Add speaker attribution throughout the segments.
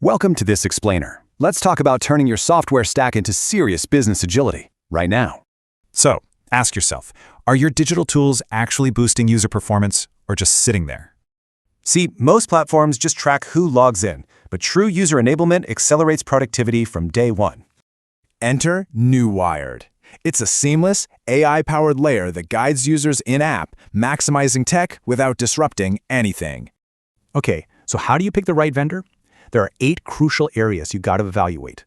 Speaker 1: Welcome to this explainer. Let's talk about turning your software stack into serious business agility right now.
Speaker 2: So, ask yourself, are your digital tools actually boosting user performance or just sitting there?
Speaker 1: See, most platforms just track who logs in, but true user enablement accelerates productivity from day one.
Speaker 3: Enter Newired. It's a seamless, AI-powered layer that guides users in-app, maximizing tech without disrupting anything.
Speaker 4: Okay, so how do you pick the right vendor? There are 8 crucial areas you got to evaluate.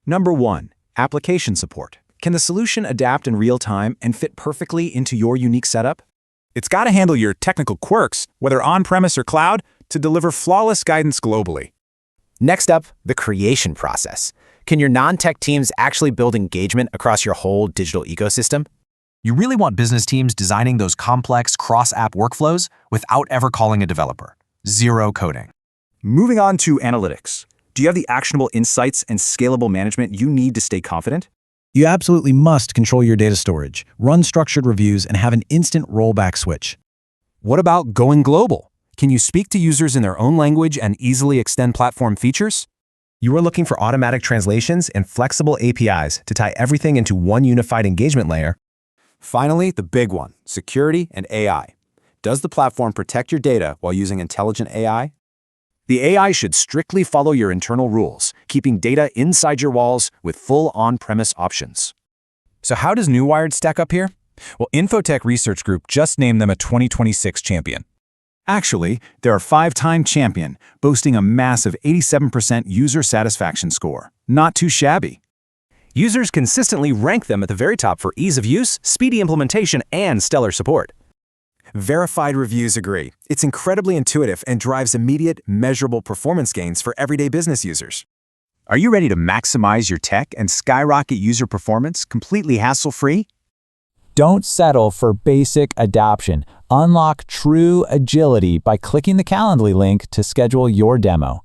Speaker 4: Number 1, application support. Can the solution adapt in real time and fit perfectly into your unique setup?
Speaker 2: It's got to handle your technical quirks, whether on-premise or cloud, to deliver flawless guidance globally.
Speaker 5: Next up, the creation process. Can your non-tech teams actually build engagement across your whole digital ecosystem?
Speaker 6: You really want business teams designing those complex cross-app workflows without ever calling a developer. Zero coding.
Speaker 4: Moving on to analytics. Do you have the actionable insights and scalable management you need to stay confident?
Speaker 7: You absolutely must control your data storage, run structured reviews, and have an instant rollback switch.
Speaker 1: What about going global? Can you speak to users in their own language and easily extend platform features?
Speaker 8: You are looking for automatic translations and flexible APIs to tie everything into one unified engagement layer.
Speaker 1: Finally, the big one, security and AI. Does the platform protect your data while using intelligent AI?
Speaker 4: The AI should strictly follow your internal rules, keeping data inside your walls with full on-premise options.
Speaker 2: So how does Newired stack up here? Well, Infotech Research Group just named them a 2026 champion.
Speaker 4: Actually, they're a 5-time champion, boasting a massive 87% user satisfaction score. Not too shabby.
Speaker 1: Users consistently rank them at the very top for ease of use, speedy implementation, and stellar support.
Speaker 3: Verified reviews agree. It's incredibly intuitive and drives immediate, measurable performance gains for everyday business users.
Speaker 4: Are you ready to maximize your tech and skyrocket user performance completely hassle-free?
Speaker 9: Don't settle for basic adoption. Unlock true agility by clicking the Calendly link to schedule your demo.